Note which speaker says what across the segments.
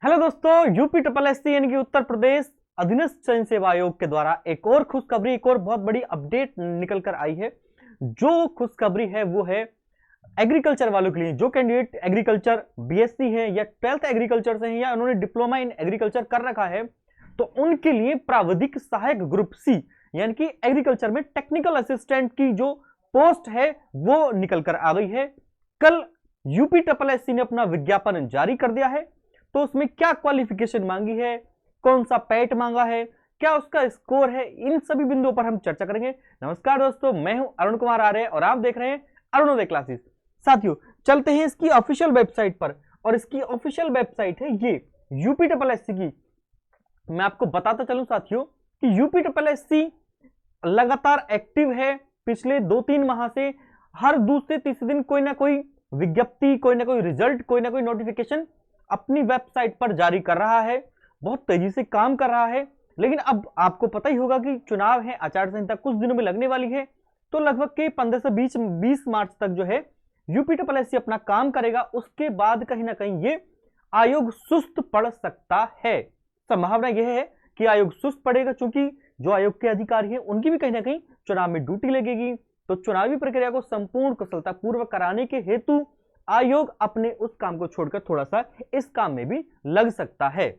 Speaker 1: Hello दोस्तों, UP triple S सी यानी कि उत्तर प्रदेश अधीनस्थ चयन सेवा आयोग के द्वारा एक और खुशखबरी, एक और बहुत बड़ी अपडेट निकल कर आई है। जो खुशखबरी है वो है एग्रीकल्चर वालों के लिए। जो कैंडिडेट एग्रीकल्चर बीएससी है या 12th एग्रीकल्चर से है या उन्होंने डिप्लोमा इन एग्रीकल्चर कर रखा है, तो उनके लिए प्राविधिक सहायक ग्रुप सी यानी कि एग्रीकल्चर में टेक्निकल असिस्टेंट की जो पोस्ट है वो निकल कर आ गई है। कल यूपी ट्रिपल एस सी ने अपना विज्ञापन जारी कर दिया है। तो उसमें क्या क्वालिफिकेशन मांगी है, कौन सा पैट मांगा है, क्या उसका स्कोर है, इन सभी बिंदुओं पर हम चर्चा करेंगे। नमस्कार दोस्तों, मैं हूं अरुण कुमार आर्य और आप देख रहे हैं अरुणोदय क्लासेस। साथियों, चलते हैं इसकी ऑफिशियल वेबसाइट पर, और इसकी ऑफिशियल वेबसाइट है ये यूपी ट्रिपल एस सी की। मैं आपको बताता चलूं साथियों कि यूपी ट्रिपल एस सी लगातार एक्टिव है। पिछले 2-3 माह से हर दूसरे तीसरे दिन कोई ना कोई विज्ञप्ति, कोई ना कोई रिजल्ट, कोई ना कोई नोटिफिकेशन अपनी वेबसाइट पर जारी कर रहा है। बहुत तेजी से काम कर रहा है। लेकिन अब आपको पता ही होगा कि चुनाव है, आचार संहिता कुछ दिनों में लगने वाली है, तो लगभग के 15 से 20 मार्च तक जो है यूपी ट्रिपल एस सी अपना काम करेगा। उसके बाद कहीं ना कहीं ये आयोग सुस्त पड़ सकता है। संभावना यह है कि आयोग सुस्त पड़ेगा, क्योंकि जो आयोग के अधिकारी हैं उनकी भी कहीं ना कहीं चुनाव में ड्यूटी लगेगी। तो चुनावी प्रक्रिया को संपूर्ण कुशलता पूर्वक कराने के हेतु आयोग अपने उस काम को छोड़कर थोड़ा सा इस काम में भी लग सकता है।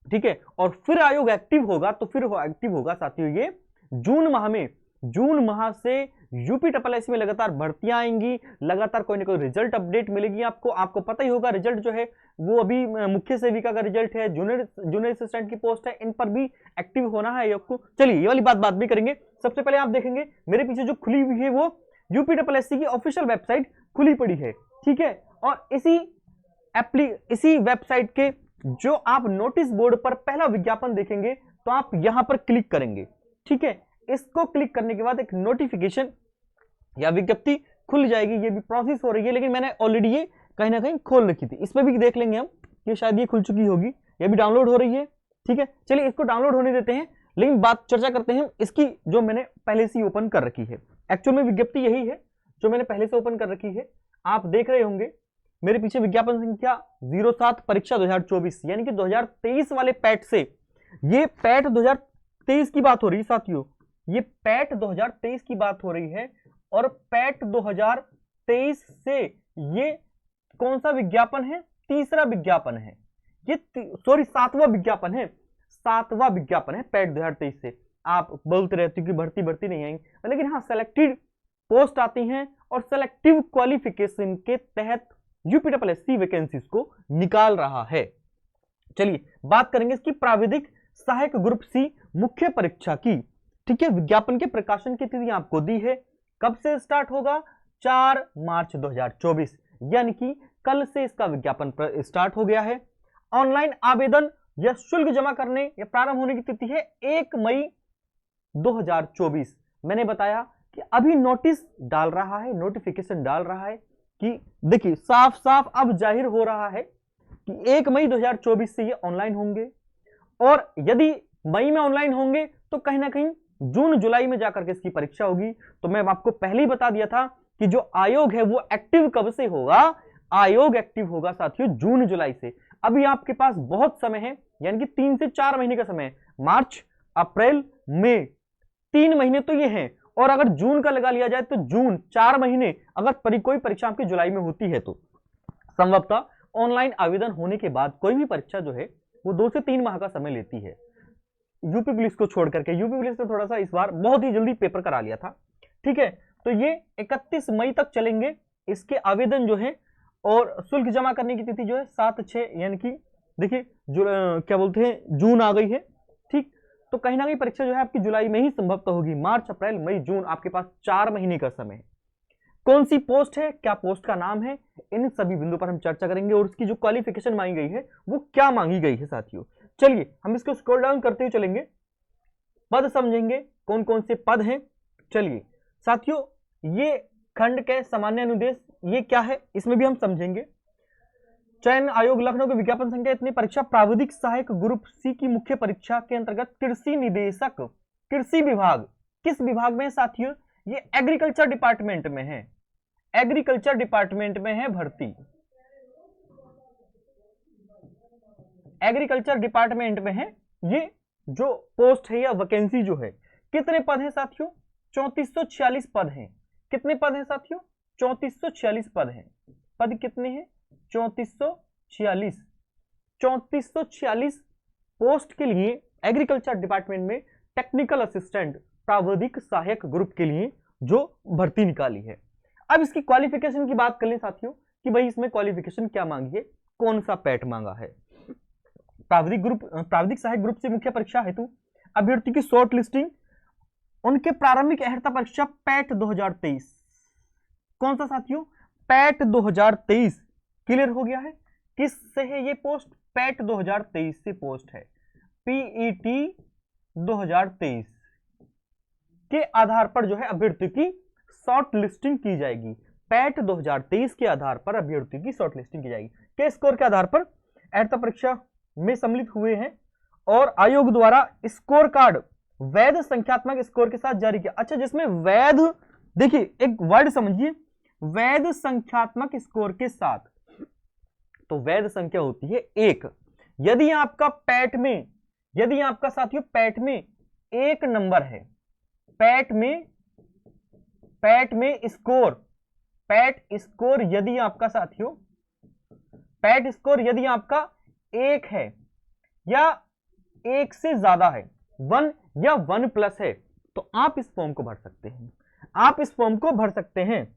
Speaker 1: ठीक है, और फिर आयोग एक्टिव होगा, तो फिर एक्टिव होगा साथियों ये जून माह में। जून माह से यूपी ट्रिपल एस सी में लगातार भर्तियां आएंगी, लगातार कोई ना कोई रिजल्ट अपडेट मिलेगी। आपको पता ही होगा रिजल्ट जो है वो अभी मुख्य सेविका का रिजल्ट है, जूनियर असिस्टेंट की पोस्ट है, इन पर भी एक्टिव होना है आयोग को। चलिए, ये वाली बात बाद में करेंगे। सबसे पहले आप देखेंगे मेरे पीछे जो खुली हुई है वो यूपी ट्रिपल एस सी की ऑफिशियल वेबसाइट खुली पड़ी है। ठीक है, और इसी वेबसाइट के जो आप नोटिस बोर्ड पर पहला विज्ञापन देखेंगे तो आप यहां पर क्लिक करेंगे। ठीक है, इसको क्लिक करने के बाद एक नोटिफिकेशन या विज्ञप्ति खुल जाएगी। ये भी प्रोसेस हो रही है, लेकिन मैंने ऑलरेडी ये कहीं ना कहीं खोल रखी थी। इसमें भी देख लेंगे हम कि शायद ये खुल चुकी होगी, ये भी डाउनलोड हो रही है। ठीक है, चलिए इसको डाउनलोड होने देते हैं, लेकिन बात चर्चा करते हैं इसकी जो मैंने पहले से ओपन कर रखी है। एक्चुअल में विज्ञप्ति यही है जो मैंने पहले से ओपन कर रखी है। आप देख रहे होंगे मेरे पीछे विज्ञापन संख्या 07 परीक्षा 2024 यानी कि 2023 वाले पैट से। ये पैट 2023 की बात हो रही है साथियों, ये पैट 2023 की बात हो रही है। और पैट 2023 से ये कौन सा विज्ञापन है? तीसरा विज्ञापन है ये, सॉरी 7वां विज्ञापन है। 7वां विज्ञापन है पैट 2023 से। आप बोलते रहते हो कि भर्ती नहीं आएंगे, लेकिन हाँ, सेलेक्टेड पोस्ट आती हैं और सेलेक्टिव क्वालिफिकेशन के तहत UP triple S C vacancies को निकाल रहा है। चलिए बात करेंगे इसकी प्राविधिक सहायक ग्रुप सी मुख्य परीक्षा की। ठीक है, विज्ञापन के प्रकाशन की तिथि आपको दी है। कब से स्टार्ट होगा? 4 मार्च 2024, यानी कि कल से इसका विज्ञापन स्टार्ट हो गया है। ऑनलाइन आवेदन या शुल्क जमा करने या प्रारंभ होने की तिथि है 1 मई 2024। मैंने बताया कि अभी नोटिस डाल रहा है, नोटिफिकेशन डाल रहा है कि देखिए साफ साफ अब जाहिर हो रहा है कि 1 मई 2024 से ये ऑनलाइन होंगे। और यदि मई में ऑनलाइन होंगे तो कहीं ना कहीं जून जुलाई में जाकर के इसकी परीक्षा होगी। तो मैं आपको पहले ही बता दिया था कि जो आयोग है वो एक्टिव कब से होगा? आयोग एक्टिव होगा साथियों जून जुलाई से। अभी आपके पास बहुत समय है, यानी कि 3 से 4 महीने का समय है। मार्च, अप्रैल, मई, 3 महीने तो ये हैं। और अगर जून का लगा लिया जाए तो जून 4 महीने। अगर कोई परीक्षा आपकी जुलाई में होती है तो संभवतः ऑनलाइन आवेदन होने के बाद कोई भी परीक्षा जो है वो 2 से 3 माह का समय लेती है। यूपी पुलिस को छोड़ करके, यूपी पुलिस ने थोड़ा सा इस बार बहुत ही जल्दी पेपर करा लिया था। ठीक है, तो ये 31 मई तक चलेंगे इसके आवेदन जो है। और शुल्क जमा करने की तिथि जो है 7/6, यानी कि देखिए क्या बोलते हैं, जून आ गई है। ठीक, तो कहीं ना कहीं परीक्षा जो है आपकी जुलाई में ही संभवतः होगी। मार्च, अप्रैल, मई, जून, आपके पास 4 महीने का समय है। कौन सी पोस्ट है, क्या पोस्ट का नाम है, इन सभी बिंदुओं पर हम चर्चा करेंगे। और उसकी जो क्वालिफिकेशन मांगी गई है वो क्या मांगी गई है साथियों। चलिए हम इसको स्क्रॉल डाउन करते हुए चलेंगे, पद समझेंगे कौन कौन से पद हैं। चलिए साथियों, ये खंड के सामान्य अनुदेश ये क्या है इसमें भी हम समझेंगे। चयन आयोग लखनऊ के विज्ञापन संख्या इतनी परीक्षा प्राविधिक सहायक ग्रुप सी की मुख्य परीक्षा के अंतर्गत कृषि निदेशक, कृषि विभाग, किस विभाग में है साथियों? ये एग्रीकल्चर डिपार्टमेंट में है। एग्रीकल्चर डिपार्टमेंट में है भर्ती। एग्रीकल्चर डिपार्टमेंट में है। ये जो पोस्ट है या वैकेंसी जो है, कितने पद हैं साथियों? 3446 पद हैं। कितने पद हैं साथियों? 3446 पद हैं। पद कितने हैं? 3446। 3446 पोस्ट के लिए एग्रीकल्चर डिपार्टमेंट में टेक्निकल असिस्टेंट प्राविधिक सहायक ग्रुप के लिए जो भर्ती निकाली है। अब इसकी क्वालिफिकेशन की बात कर लें साथियों कि भाई इसमें क्वालिफिकेशन क्या मांगी है, कौन सा पैट मांगा है। प्राविधिक सहायक ग्रुप से मुख्य परीक्षा हेतु अभ्यर्थी की शॉर्ट लिस्टिंग, उनके प्रारंभिक अर्हता परीक्षा पैट 2023। कौन सा साथियों? पैट 2023 क्लियर हो गया है। किससे है ये पोस्ट? पैट 2023 से पोस्ट है। पीईटी 2023 के आधार पर जो है अभ्यर्थी की शॉर्ट लिस्टिंग की जाएगी। पैट 2023 के आधार पर अभ्यर्थी की शॉर्ट लिस्टिंग की जाएगी। के स्कोर के आधार पर अर्हता परीक्षा में सम्मिलित हुए हैं और आयोग द्वारा स्कोर कार्ड वैध संख्यात्मक स्कोर के साथ जारी किया। अच्छा, जिसमें वैध, देखिए एक वर्ड समझिए, वैध संख्यात्मक स्कोर के साथ, तो वैध संख्या होती है 1। यदि आपका पैट में, यदि आपका साथियों पैट में 1 नंबर है, पैट में स्कोर, पैट स्कोर यदि आपका साथियों, पैट स्कोर यदि आपका 1 है या 1 से ज्यादा है, 1 या 1+ है, तो आप इस फॉर्म को भर सकते हैं। आप इस फॉर्म को भर सकते हैं।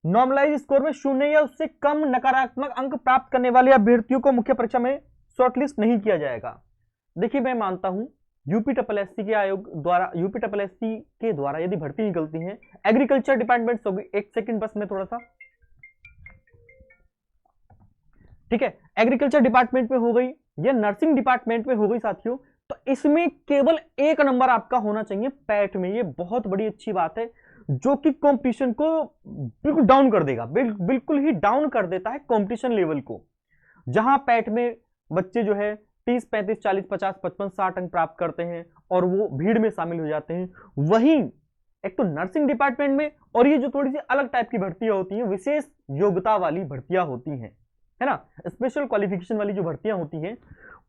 Speaker 1: नॉर्मलाइज स्कोर में 0 या उससे कम नकारात्मक अंक प्राप्त करने वाले अभ्यर्थियों को मुख्य परीक्षा में शॉर्टलिस्ट नहीं किया जाएगा। देखिए मैं मानता हूं यूपीएससी के आयोग द्वारा, यूपीएससी के द्वारा यदि भर्ती निकलती है एग्रीकल्चर डिपार्टमेंट से होगी, एक सेकंड बस में थोड़ा सा, ठीक है, एग्रीकल्चर डिपार्टमेंट में हो गई या नर्सिंग डिपार्टमेंट में हो गई साथियों, तो इसमें केवल 1 नंबर आपका होना चाहिए पैट में। ये बहुत बड़ी अच्छी बात है जो कि कंपटीशन को बिल्कुल डाउन कर देगा, बिल्कुल ही डाउन कर देता है कंपटीशन लेवल को। जहां पैट में बच्चे जो है 30, 35, 40, 50, 55, 60 अंक प्राप्त करते हैं और वो भीड़ में शामिल हो जाते हैं, वहीं एक तो नर्सिंग डिपार्टमेंट में, और ये जो थोड़ी सी अलग टाइप की भर्तियां होती हैं, विशेष योग्यता वाली भर्तियां होती हैं, है ना, स्पेशल क्वालिफिकेशन वाली जो भर्तियां होती हैं,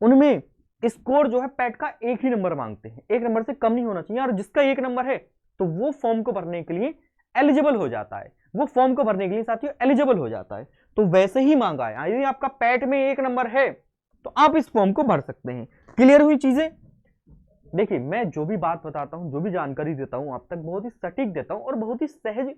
Speaker 1: उनमें स्कोर जो है पैट का 1 ही नंबर मांगते हैं, 1 नंबर से कम नहीं होना चाहिए। और जिसका 1 नंबर है तो वो फॉर्म को भरने के लिए एलिजिबल हो जाता है, वो फॉर्म को भरने के लिए साथियों एलिजिबल हो जाता है। तो वैसे ही मांगा है, यदि आपका पैट में 1 नंबर है तो आप इस फॉर्म को भर सकते हैं। क्लियर हुई चीजें? देखिए मैं जो भी बात बताता हूं, जो भी जानकारी देता हूं, आप तक बहुत ही सटीक देता हूं और बहुत ही सहज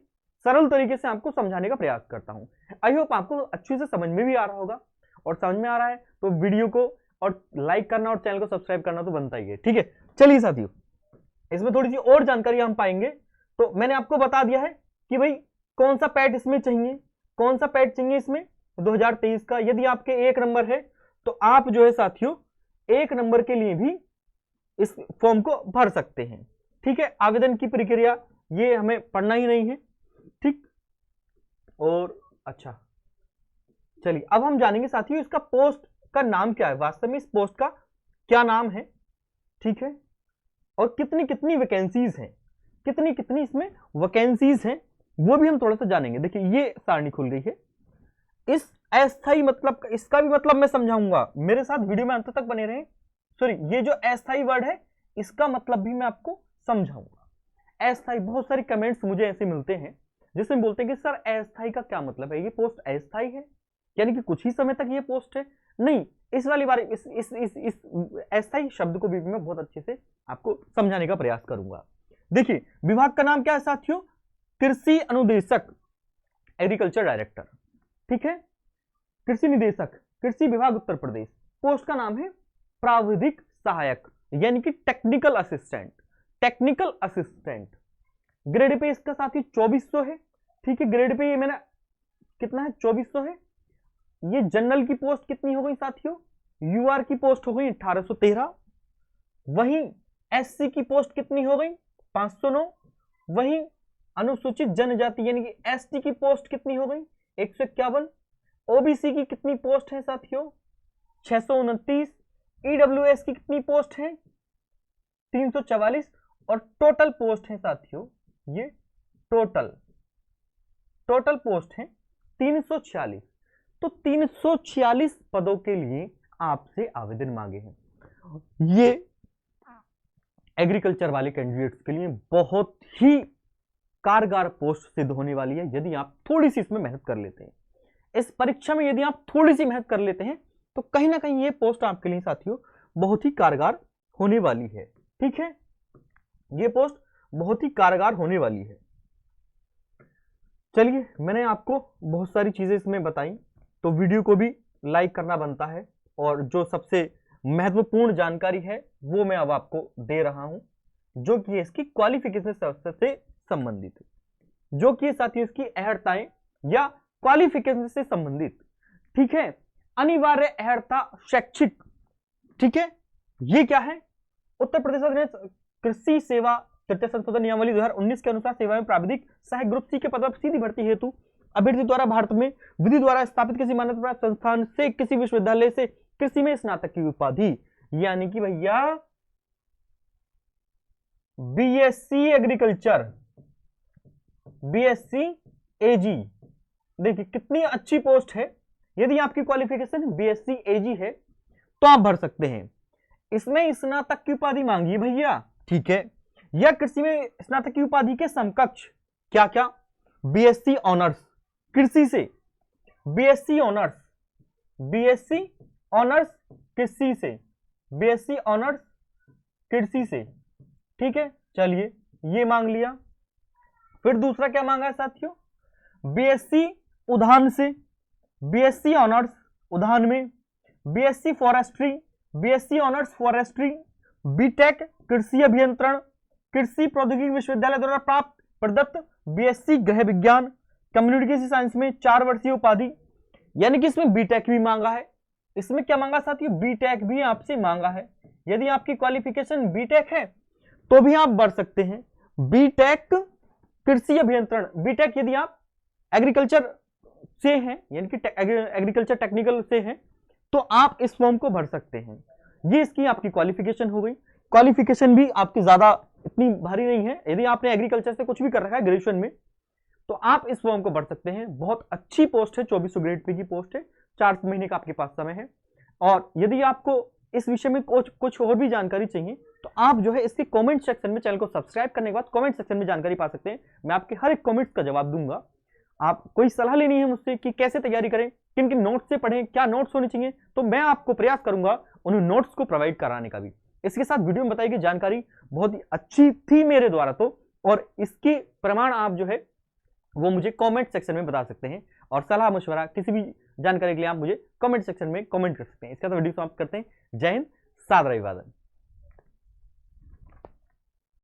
Speaker 1: सरल तरीके से आपको समझाने का प्रयास करता हूं। आई होप आपको अच्छे से समझ में भी आ रहा होगा, और समझ में आ रहा है तो वीडियो को और लाइक करना और चैनल को सब्सक्राइब करना तो बनता ही है, ठीक है। चलिए साथियों, इसमें थोड़ी सी और जानकारी हम पाएंगे। तो मैंने आपको बता दिया है कि भाई कौन सा पैट इसमें चाहिए, कौन सा पैट चाहिए इसमें 2023 का। यदि आपके 1 नंबर है तो आप जो है साथियों 1 नंबर के लिए भी इस फॉर्म को भर सकते हैं, ठीक है। आवेदन की प्रक्रिया ये हमें पढ़ना ही नहीं है, ठीक। और अच्छा चलिए अब हम जानेंगे साथियों इसका पोस्ट का नाम क्या है, वास्तव में इस पोस्ट का क्या नाम है, ठीक है, और कितनी कितनी वैकेंसीज हैं, कितनी कितनी इसमें वैकेंसीज हैं, वो भी हम थोड़ा सा जानेंगे। देखिए ये सारणी खुल गई है। इस अस्थाई मतलब, इसका भी मतलब मैं समझाऊंगा, मेरे साथ वीडियो में अंत तक बने रहें। सॉरी, ये जो अस्थाई वर्ड है इसका मतलब भी मैं आपको समझाऊंगा। अस्थाई, बहुत सारे कमेंट्स मुझे ऐसे मिलते हैं जिसमें बोलते हैं कि सर अस्थाई का क्या मतलब है, ये पोस्ट अस्थाई है यानी कि कुछ ही समय तक ये पोस्ट है? नहीं, इस वाली बार इस अस्थाई शब्द को भी मैं बहुत अच्छे से आपको समझाने का प्रयास करूंगा। देखिए विभाग का नाम क्या है साथियों? कृषि अनुदेशक, एग्रीकल्चर डायरेक्टर, ठीक है, कृषि निदेशक, कृषि विभाग उत्तर प्रदेश। पोस्ट का नाम है प्राविधिक सहायक यानी कि technical assistant, technical assistant. Grade pay इसका साथी 2400 है, ठीक है, ग्रेड पे ये मैंने कितना है 2400 है। ये जनरल की पोस्ट कितनी हो गई साथियों? यूआर की पोस्ट हो गई 1813। वहीं एससी की पोस्ट कितनी हो गई? 509। वहीं अनुसूचित जनजाति यानी कि एसटी की पोस्ट कितनी हो गई? 151। ओबीसी की कितनी पोस्ट है साथियों? 629। ईडब्ल्यूएस की कितनी पोस्ट है? 344। और टोटल पोस्ट है साथियों, ये टोटल पोस्ट है 346। तो 346 पदों के लिए आपसे आवेदन मांगे हैं। ये एग्रीकल्चर वाले कैंडिडेट्स के लिए बहुत ही कारगर पोस्ट सिद्ध होने वाली है यदि आप थोड़ी सी इसमें मेहनत कर लेते हैं। इस परीक्षा में यदि आप थोड़ी सी मेहनत कर लेते हैं तो कहीं ना कहीं ये पोस्ट आपके लिए साथियों बहुत ही कारगर होने वाली है। ठीक है, ये पोस्ट बहुत ही कारगर होने वाली है। चलिए, मैंने आपको बहुत सारी चीजें इसमें बताई, तो वीडियो को भी लाइक करना बनता है, और जो सबसे महत्वपूर्ण जानकारी है वो मैं अब आपको दे रहा हूं, जो कि इसकी क्वालिफिकेशन से संबंधित है, जो कि साथियों इसकी अहर्ताएं या क्वालिफिकेशन से संबंधित। ठीक है, अनिवार्य अहर्ता शैक्षिक। ठीक है, ये क्या है? उत्तर प्रदेश अधिनियम कृषि सेवा तृतीय संशोधन नियमावली 2019 के अनुसार सेवा में प्राविधिक सहायक ग्रुप सी के पद पर सीधी भर्ती हेतु अभ्यर्थी द्वारा भारत में विधि द्वारा स्थापित किसी मान्यता प्राप्त संस्थान से किसी विश्वविद्यालय से कृषि में स्नातक की उपाधि, यानी कि भैया बीएससी एग्रीकल्चर, बीएससी एजी। देखिए कितनी अच्छी पोस्ट है। यदि आपकी क्वालिफिकेशन बीएससी एजी है तो आप भर सकते हैं। इसमें स्नातक की उपाधि मांगी भैया। ठीक है, या कृषि में स्नातक की उपाधि के समकक्ष क्या क्या? बीएससी ऑनर्स कृषि से, बीएससी ऑनर्स, बीएससी ऑनर्स कृषि से, बीएससी ऑनर्स कृषि से। ठीक है, चलिए ये मांग लिया। फिर दूसरा क्या मांगा है साथियों? बीएससी उद्यान से, बीएससी ऑनर्स उद्यान में, BSc forestry, BSc honours forestry, BTech कृषि अभियंत्रण कृषि प्रौद्योगिकी विश्वविद्यालय द्वारा प्राप्त प्रदत्त बीएससी गृह विज्ञान कम्युनिकेशन साइंस में 4 वर्षीय उपाधि, यानी कि इसमें बीटेक भी मांगा है। इसमें क्या मांगा साथियों? बीटेक भी आपसे मांगा है। यदि आपकी क्वालिफिकेशन बीटेक है तो भी आप बढ़ सकते हैं। बीटेक कृषि अभियंत्रण, बीटेक यदि आप एग्रीकल्चर से हैं, यानी कि एग्रीकल्चर टेक्निकल से हैं, तो आप इस फॉर्म को भर सकते हैं। ये इसकी आपकी क्वालिफिकेशन हो गई। क्वालिफिकेशन भी आपकी ज्यादा इतनी भारी नहीं है। यदि आपने एग्रीकल्चर से कुछ भी कर रखा है ग्रेजुएशन में तो आप इस फॉर्म को भर सकते हैं। बहुत अच्छी पोस्ट है, 2400 ग्रेड पे की पोस्ट है, 4 महीने का आपके पास समय है। और यदि आपको इस विषय में कुछ और भी जानकारी चाहिए तो आप जो है इसके कमेंट सेक्शन में, चैनल को सब्सक्राइब करने के बाद कमेंट सेक्शन में जानकारी पा सकते हैं। मैं आपके हर एक कमेंट्स का जवाब दूंगा। आप कोई सलाह लेनी है मुझसे कि कैसे तैयारी करें, किन किन नोट्स से पढ़ें, क्या नोट्स होने चाहिए, तो मैं आपको प्रयास करूंगा उन नोट्स को प्रोवाइड कराने का भी। इसके साथ वीडियो में बताई गई जानकारी बहुत ही अच्छी थी मेरे द्वारा तो, और इसके प्रमाण आप जो है वो मुझे कमेंट सेक्शन में बता सकते हैं, और सलाह मशवरा किसी भी जानकारी के लिए आप मुझे कमेंट सेक्शन में कमेंट कर सकते हैं। इसका तो वीडियो समाप्त करते हैं। जय हिंद, सादर अभिवादन।